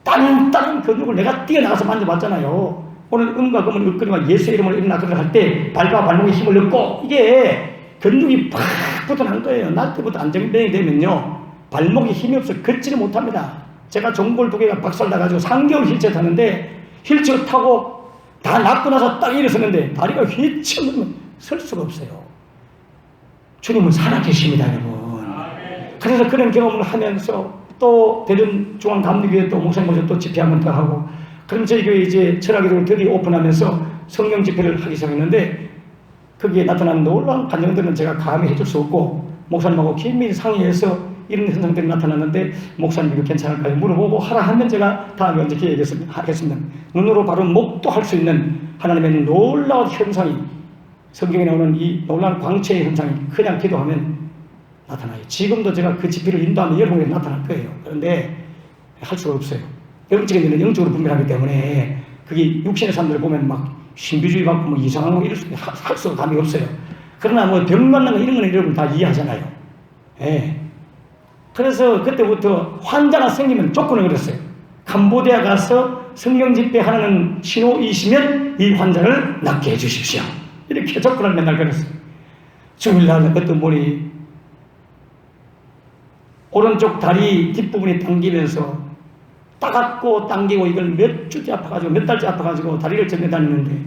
다른 근육을 내가 뛰어나가서 만져봤잖아요. 오늘 은과 금은 읍거리와 예수의 이름을 일어나 그를 할 때 발과 발목에 힘을 넣고 이게 근육이 팍 붙어난 거예요. 날 때부터 안정병이 되면요 발목에 힘이 없어 걷지를 못합니다. 제가 종골 2개가 박살나가지고 3개월 휠체어 타는데 휠체어 타고 다 낫고 나서 딱 일어섰는데 다리가 휘청이면 설 수가 없어요. 주님은 살아계십니다, 여러분. 그래서 그런 경험을 하면서 또 대전중앙감리교회 또 목사님 모셔 또 집회 한 번 더 하고 그럼 저희 교회 이제 철학기도를 드디어 오픈하면서 성령 집회를 하기 시작했는데 거기에 나타난 놀라운 감정들은 제가 감히 해줄 수 없고 목사님하고 긴밀히 상의해서 이런 현상들이 나타났는데 목사님 이거 괜찮을까요? 물어보고 하라 하면 제가 다음에 언제 기회하겠습니다. 눈으로 바로 목도할 수 있는 하나님의 놀라운 현상이 성경에 나오는 이 놀라운 광채의 현상이 그냥 기도하면 나타나요. 지금도 제가 그 집회를 인도하면 여러분에게 나타날 거예요. 그런데 할 수가 없어요. 영적인 일은 영적으로 분별하기 때문에 그게 육신의 사람들을 보면 막 신비주의 같고 뭐 이상한 거 이럴 수 할 수가 감이 없어요. 그러나 뭐 병 만난 거 이런 거는 여러분 다 이해하잖아요. 예. 그래서 그때부터 환자가 생기면 조건을 걸었어요. 캄보디아 가서 성령 집회하는 신호이시면 이 환자를 낫게 해주십시오. 이렇게 조건을 맨날 걸었어요. 주일날 어떤 분이 오른쪽 다리 뒷부분이 당기면서 따갑고 당기고 이걸 몇 주째 아파가지고 몇 달째 아파가지고 다리를 전해 다니는데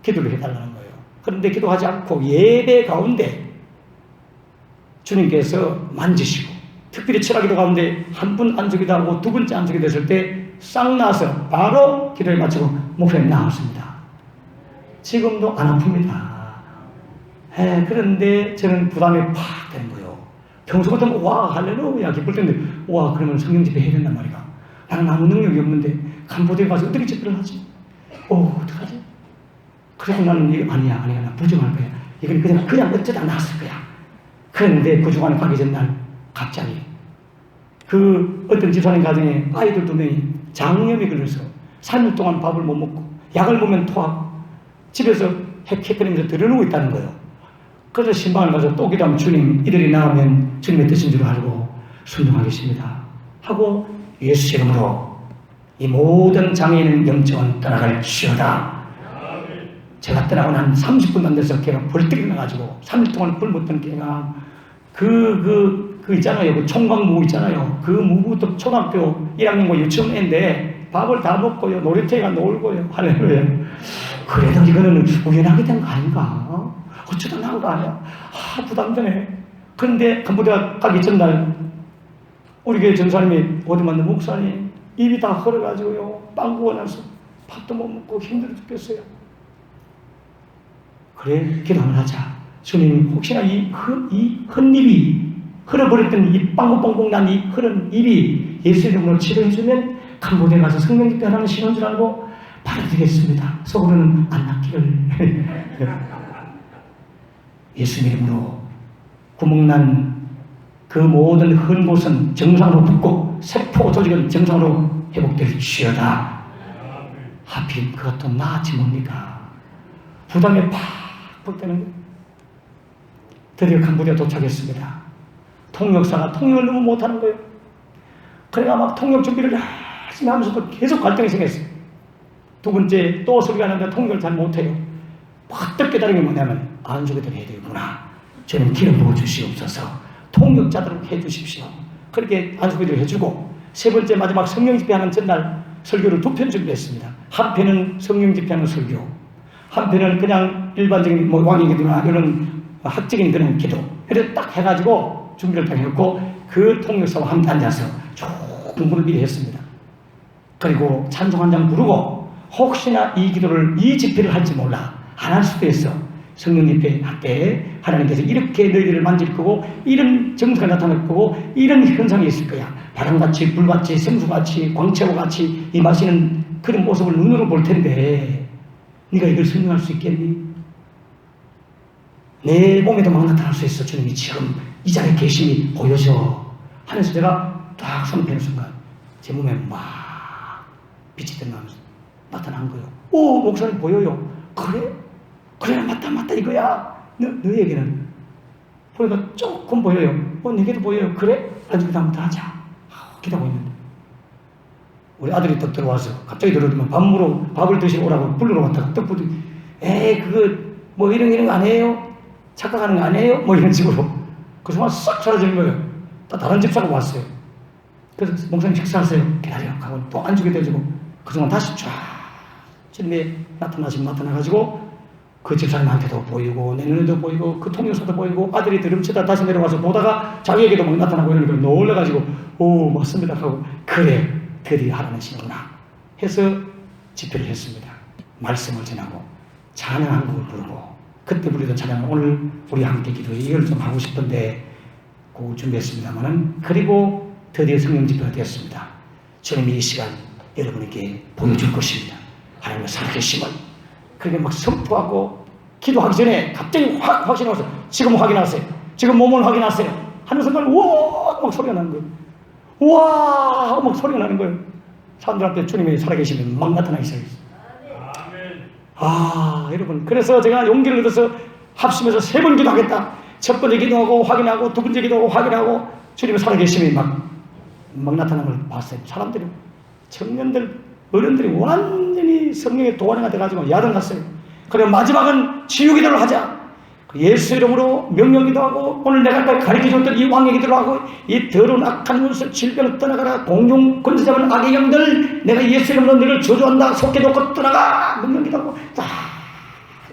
기도를 해달라는 거예요. 그런데 기도하지 않고 예배 가운데 주님께서 만지시고 특별히 철학기도 가운데 한 분 안수기도 하고 두 번째 안수기 됐을 때 싹 나서 바로 기도를 마치고 목사님 나왔습니다. 지금도 안 아픕니다. 그런데 저는 부담이 팍 되는 거예요. 평소 같으면 와 할렐루야 기쁠 텐데 와 그러면 성령 집회 해야 된단 말이야. 나는 아무 능력이 없는데 캄보디아 가서 어떻게 집회를 하지? 어떡하지? 그래서 나는 이거 아니야 나 부정할 거야. 이건 그냥 어쩌다 나왔을 거야. 그런데 그 주간에 가기 전날 갑자기 그 어떤 집사님 가정에 아이들 2명이 장염이 걸려서 3일 동안 밥을 못 먹고 약을 먹으면 토하고 집에서 헥헥거리면서 들여누고 있다는 거예요. 그래서 신방을 가서 또 기도하면 주님 이들이 나오면 주님의 뜻인 줄 알고 순종하겠습니다 하고 예수 이름으로 이 모든 장애인 영적은 떠나갈지어다. 제가 떠나고 난 30분도 안 돼서 걔가 벌떡 일어나가지고 3일 동안 불 못 던 걔가 그 있잖아요. 그 총각무구 있잖아요. 그 무구도 초등학교 1학년과 유치원 애인데 밥을 다 먹고요. 놀이터에 가 놀고요. 할렐루야. 그래도 이거는 우연하게 된 거 아닌가? 어쩌다 나온 거 아니야? 부담되네. 그런데 캄보디아 가기 전날 우리 교회 전사님이 어디 만든 목사님 입이 다 흘러가지고요. 빵 구워놔서 밥도 못 먹고 힘들어 죽겠어요. 그래, 기도를 하자. 주님, 혹시나 이 헛입이, 흘러버렸던 이 빵긋빵긋 난 이 흐른 입이 예수 이름으로 치료해주면 캄보디아 가서 성령 집회하는 신원 줄 알고 받아들이겠습니다. 속으로는 안 낫기를. 예수 이름으로 구멍난 그 모든 흔 곳은 정상으로 붙고 세포 조직은 정상으로 회복될지어다. 하필 그것도 나았지 뭡니까? 부담에 팍 되는 거예요. 드디어 캄보디아 도착했습니다. 통역사가 통역을 너무 못하는 거예요. 그래가 막 통역 준비를 열심히 하면서도 계속 갈등이 생겼어요. 두 번째 또 소리가 나는데 통역을 잘 못해요. 퍼뜩 깨달은 게 뭐냐면 안수기도를 해야 되구나. 저는 기름 부어 주시옵소서. 통역자들을 해주십시오. 그렇게 안수기도를 해주고 세 번째 마지막 성령 집회하는 전날 설교를 2편 준비했습니다. 한 편은 성령 집회하는 설교, 한 편은 그냥 일반적인 왕의 기도나 이런 학적인 그런 기도. 그래서 딱 해가지고 준비를 딱 해놓고 그 통역사와 함께 앉아서 쭉 공부를 미리 했습니다. 그리고 찬송 한 장 부르고 혹시나 이 기도를 이 집회를 할지 몰라 안 할 수도 있어. 성령 집회 할 때 하나님께서 이렇게 너희들을 만질 거고 이런 정서가 나타날 거고 이런 현상이 있을 거야. 바람같이 불같이 생수같이 광채호같이 임하시는 그런 모습을 눈으로 볼 텐데 네가 이걸 설명할 수 있겠니? 내 몸에도 막 나타날 수 있어. 주님이 지금 이 자리에 계심이 보여져 하면서 제가 딱 손을 펴는 순간 제 몸에 막 빛이 드러나면서 나타난 거예요. 오, 목사님 보여요. 그래? 그래, 맞다 이거야. 너에게는 보니까 조금 보여요. 내게도 보여요. 그래? 아주 그 다음부터 하자. 기도하고 있는데 우리 아들이 떡 들어와서 갑자기 들어오면 밥을 드시러 오라고 불러러 왔다가 떡 부디 그거 이런 거 아니에요? 착각하는 거 아니에요? 이런 식으로 그 순간 싹 사라지는 거예요. 또 다른 집사가 왔어요. 그래서 목사님 식사하세요. 기다려 하고 또 안주게 돼주고 그 순간 다시 쫙 주님이 나타나가지고 그 집사님한테도 보이고 내 눈에도 보이고 그 통역사도 보이고 아들이 드럼치다 다시 내려와서 보다가 자기에게도 막 나타나고 이러니까 놀래가지고 오 맞습니다 하고 그래 드디어 하나님이시구나 해서 집회를 했습니다. 말씀을 전하고 찬양 한 곡을 부르고 그때 부르던 찬양을 오늘 우리 함께 기도해 이걸 좀 하고 싶은데 그거 준비했습니다만은 그리고 드디어 성령 집회가 되었습니다. 주님이 이 시간 여러분에게 보여줄 것입니다. 하나님의 살아계심을 그렇게 막 선포하고 기도하기 전에 갑자기 확신하세요. 지금 확인하세요. 지금 몸을 확인하세요. 하는 순간 우와 막 소리가 나는 거예요. 우와 막 소리가 나는 거예요. 사람들한테 주님이 살아계시면 막 나타나기 시작했어요. 여러분 그래서 제가 용기를 얻어서 합심해서 3번 기도하겠다. 첫 번째 기도하고 확인하고 두 번째 기도하고 확인하고 주님의 살아계심이 막 나타나는 걸 봤어요. 사람들이 청년들 어른들이 완전히 성령의 도안이가 돼가지고 야단갔어요. 그리고 마지막은 치유기도를 하자. 예수 이름으로 명령기도하고 오늘 내가 가르쳐줬던 이 왕의 기도를 하고 이 더러운 악한 문서 질병을 떠나가라. 공중 권세 잡은 악의 영들 내가 예수 이름으로 너를 저주한다. 속게 놓고 떠나가. 명령기도하고 딱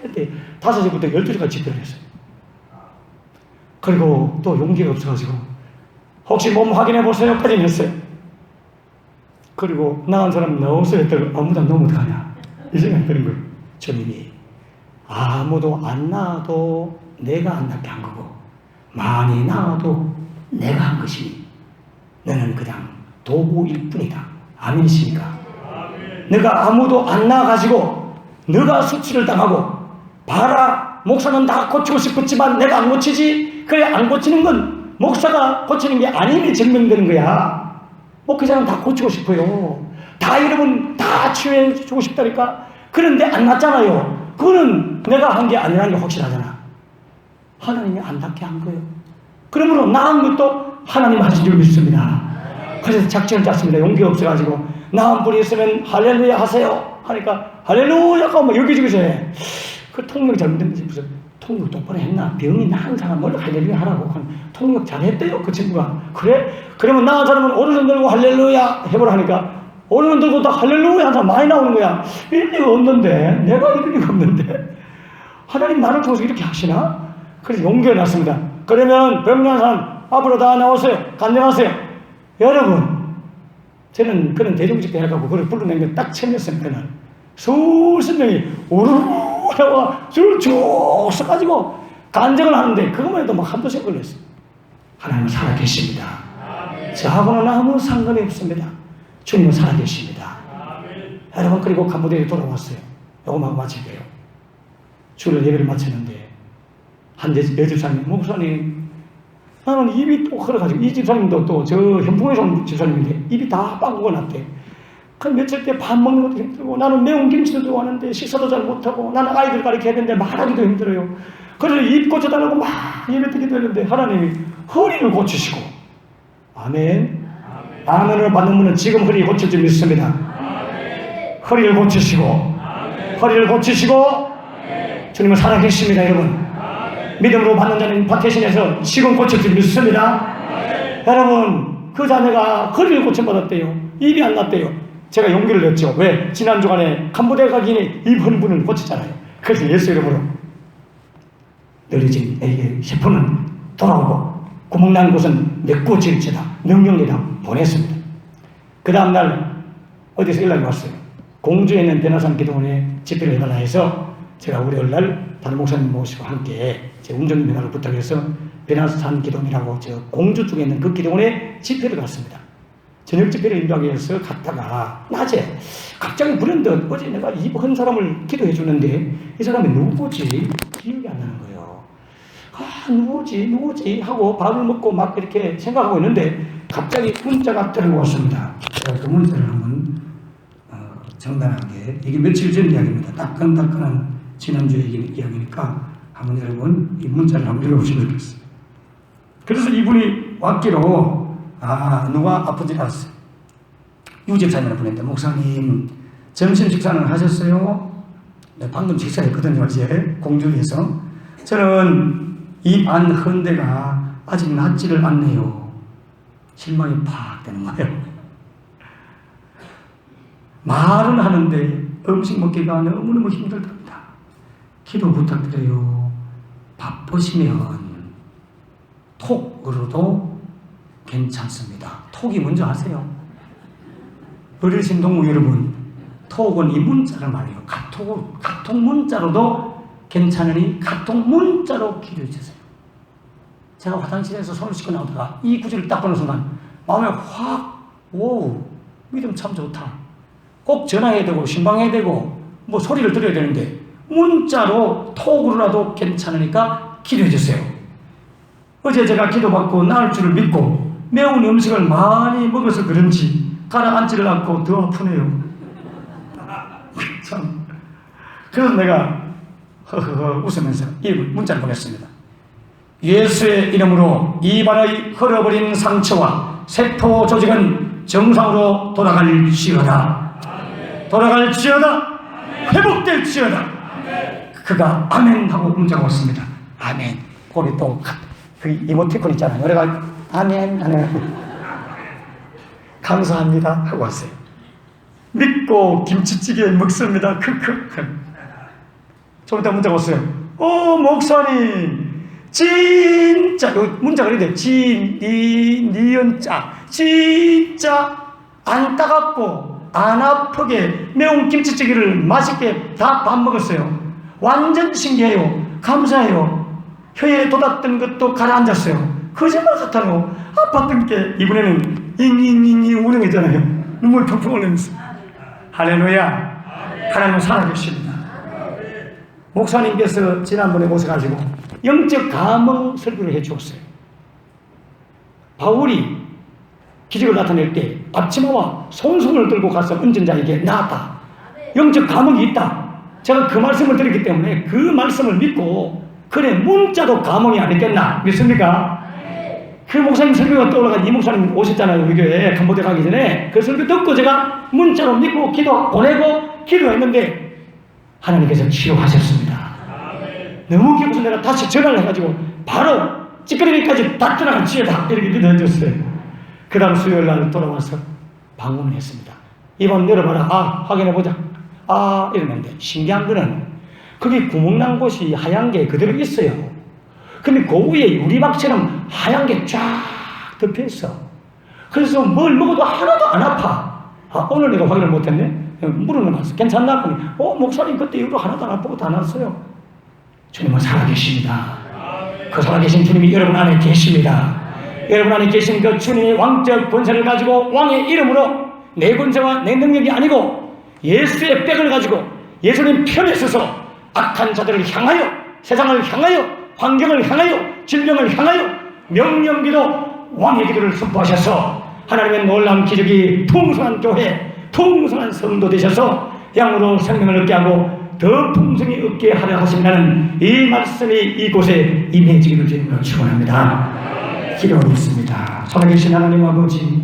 이렇게 5시부터 12시까지 집회를 했어요. 그리고 또 용기가 없어가지고 혹시 몸 확인해보세요 까지는 했어요. 그리고 나은 사람 나오세요 했더니 아무도 안 나오면 어떡하냐 이 생각이 드는 거예요. 주님이 아무도 안 나와도 내가 안 낫게 한 거고 많이 나와도 내가 한 것이니 너는 그냥 도구일 뿐이다. 아멘이십니까? 내가 아무도 안 나와가지고 너가 수치를 당하고 봐라 목사는 다 고치고 싶었지만 내가 안 고치지. 그래 안 고치는 건 목사가 고치는 게 아님이 증명되는 거야. 목회자는 다 고치고 싶어요. 다 여러분 다 치유해 주고 싶다니까. 그런데 안 낫잖아요. 그거는 내가 한 게 아니라는 게 확실하잖아. 하나님이 안 닿게 한 거예요. 그러므로 나은 것도 하나님 하신 줄 믿습니다. 그래서 작전을 짰습니다. 용기 없어가지고 나은 분이 있으면 할렐루야 하세요 하니까 할렐루야가 뭐 여기저기서 해. 그 통역 잘못됐는지 무슨 통역 똑바로 했나? 병이 나은 사람 뭘 할렐루야 하라고. 통역 잘했대요 그 친구가. 그래? 그러면 나은 사람은 오른손 들고 할렐루야 해보라 하니까 오른손 들고 다 할렐루야 하는 사람 많이 나오는 거야. 이럴 리가 없는데, 내가 이럴 리가 없는데 하나님 나를 통해서 이렇게 하시나? 그래서 용기가 났습니다. 그러면 병난 사람 앞으로 다 나오세요. 간증하세요. 여러분, 저는 그런 대중직 때 해가고 그걸 불러낸 게 딱 챙겼습니다. 그날 수십 명이 우르르 줄을 쭉 서가지고 간증을 하는데 그것만 해도 막 한두 시간 걸렸어요. 하나님은 살아계십니다. 저하고는 아무 상관이 없습니다. 주님은 살아계십니다. 여러분, 그리고 캄보디아에 돌아왔어요. 요거만 마칠게요. 주일 예배를 마쳤는데 한 여집사님, 목사님, 나는 입이 또 흘러가지고, 이 집사님도 또 저 현풍에서 온 집사님인데 입이 다 빵꾸가 났대. 그 며칠 때 밥 먹는 것도 힘들고, 나는 매운 김치도 좋아하는데 식사도 잘 못하고, 나는 아이들 가르쳐야 되는데 말하기도 힘들어요. 그래서 입 고쳐달라고 막 예배 드기도 했는데 하나님이 허리를 고치시고, 아멘. 아멘을 받는 분은 지금 허리 고칠 줄 믿습니다. 허리를 고치시고, 허리를 고치시고, 주님은 살아계십니다, 여러분. 믿음으로 받는 자는 박해신에서 지금 고칠 줄 믿습니다. 여러분, 그 자매가 허리를 고침받았대요. 입이 안 났대요. 제가 용기를 냈죠. 왜? 지난 주간에 캄보디아 가기 전에 입 헌분을 고쳤잖아요. 그래서 예수 이름으로 늘어진 에게 세포는 돌아오고 구멍난 곳은 메꾸질지다 명령이다 보냈습니다. 그 다음날 어디서 연락이 왔어요. 공주에 있는 베나산 기도원에 집회를 해달라 해서 제가 월요일날 다른 목사님 모시고 함께 제 운전님 연락을 부탁해서 베나산 기도원이라고 저 공주 쪽에 있는 그 기도원에 집회를 갔습니다. 저녁 집회를 인도하기 위해서 갔다가 낮에 갑자기 불현듯 어제 내가 입 헌 사람을 기도해 주는데 이 사람이 누구지? 기억이 안 나는 거예요. 아, 누구지 하고 밥을 먹고 막 이렇게 생각하고 있는데 갑자기 문자가 들어왔습니다. 제가 그 문자를 한번 정단하게, 이게 며칠 전 이야기입니다. 따끈따끈한 지난주에 이야기니까 한번 여러분 이 문자를 한번 읽어보시면 좋겠어요. 그래서 이분이 왔기로 누가 아픈지 알았어요. 유집사님을 보냈는데, 목사님 점심 식사는 하셨어요? 네, 방금 식사했거든요. 어제 공주에서. 저는 입 안 헌 데가 아직 낫지를 않네요. 실망이 팍 되는 거예요. 말은 하는데 음식 먹기가 너무너무 힘들답니다. 기도 부탁드려요. 바쁘시면 톡으로도 괜찮습니다. 톡이 뭔지 아세요? 어르신 동무 여러분, 톡은 이 문자를 말해요. 카톡 문자로도 괜찮으니 카톡 문자로 기도해 주세요. 제가 화장실에서 손을 씻고 나오다가 이 구절을 딱 보는 순간 마음에 확, 오, 믿음 참 좋다. 꼭 전화해야 되고 신방해야 되고 뭐 소리를 들어야 되는데 문자로 톡으로라도 괜찮으니까 기도해 주세요. 어제 제가 기도받고 나을 줄을 믿고 매운 음식을 많이 먹어서 그런지 가라앉지를 않고 더 아프네요. 참. 그래서 내가 허허허 웃으면서 이 문자를 보냈습니다. 예수의 이름으로 입안의 흘러버린 상처와 세포 조직은 정상으로 돌아갈지어다. 돌아갈지어다. 회복될지어다. 그가 아멘 하고 문자가 왔습니다. 아멘. 거기 또 그 이모티콘 있잖아요. 그래가 아멘 하는 감사합니다 하고 왔어요. 믿고 김치찌개 먹습니다. 크크. 좀 이따 문자가 왔어요. 목사님 진짜 문자가 이래 니은자 진짜 안 따갑고 안 아프게 매운 김치찌개를 맛있게 다 밥 먹었어요. 완전 신기해요. 감사해요. 혀에 돋았던 것도 가라앉았어요. 거짓말 같아요. 아팠던 게 이번에는 잉잉잉잉 우는 거 있잖아요. 눈물 펑펑 흘리면서. 할렐루야. 하나님은 살아계십니다. 목사님께서 지난번에 오셔가지고 영적 감흥 설교를 해주었어요. 바울이 기적을 나타낼 때 앞치마와 손수건을 들고 가서 얹은 자에게 나았다. 영적 감흥이 있다. 제가 그 말씀을 드렸기 때문에 그 말씀을 믿고 그래 문자도 감흥이 아니겠나 믿습니까? 그 목사님 설교가 떠올라가 이 목사님 오셨잖아요 우리 교회에 캄보디아 가기 전에. 그 설교 듣고 제가 문자로 믿고 기도 보내고 기도했는데 하나님께서 치료하셨습니다. 너무 기뻐서 내가 다시 전화를 해가지고 바로 찌끄러기까지 다 들어간 치유다 이렇게 믿어줬어요. 그 다음 수요일날 돌아와서 방문을 했습니다. 입안 열어봐라. 아 확인해보자. 아 이러는데 신기한 거는 거기 구멍난 곳이 하얀 게 그대로 있어요. 근데 그 위에 유리박처럼 하얀 게 쫙 덮여있어. 그래서 뭘 먹어도 하나도 안 아파. 아 오늘 내가 확인을 못했네. 물어봤어. 괜찮나? 목사님 그때 이후로 하나도 안 아프고 다 났어요. 주님은 살아계십니다. 그 살아계신 주님이 여러분 안에 계십니다. 여러분 안에 계신 그 주님의 왕적 권세를 가지고 왕의 이름으로 내 권세와 내 능력이 아니고 예수의 빽을 가지고 예수님 편에 서서 악한 자들을 향하여 세상을 향하여 환경을 향하여 질병을 향하여 명령기도 왕의 기도를 선포하셔서 하나님의 놀라운 기적이 풍성한 교회 풍성한 성도 되셔서 양으로 생명을 얻게 하고 더 풍성히 얻게 하려 하신다는 이 말씀이 이곳에 임해지기를 주님으로 축원합니다. 기도하겠습니다. 살아계신 하나님 아버지,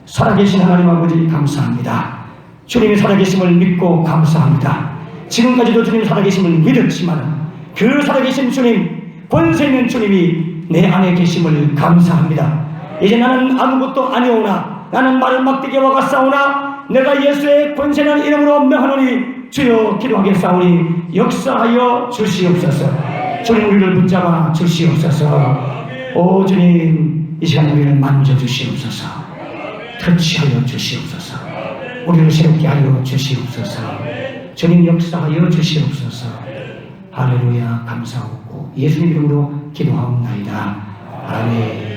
살아계신 하나님 아버지 감사합니다. 주님이 살아계심을 믿고 감사합니다. 지금까지도 주님 살아계심을 믿었지만 그 살아계신 주님, 권세 있는 주님이 내 안에 계심을 감사합니다. 이제 나는 아무것도 아니오나 나는 마른 막대기와 같사오나 내가 예수의 권세난 이름으로 명하노니 주여 기도하겠사오니 역사하여 주시옵소서. 주님 우리를 붙잡아 주시옵소서. 오 주님 이 시간 우리를 만져주시옵소서. 터치하여 주시옵소서. 우리를 새롭게 하여 주시옵소서. 주님 역사하여 주시옵소서. 할렐루야 감사하고 예수님 이름으로 기도하옵나이다. 아멘.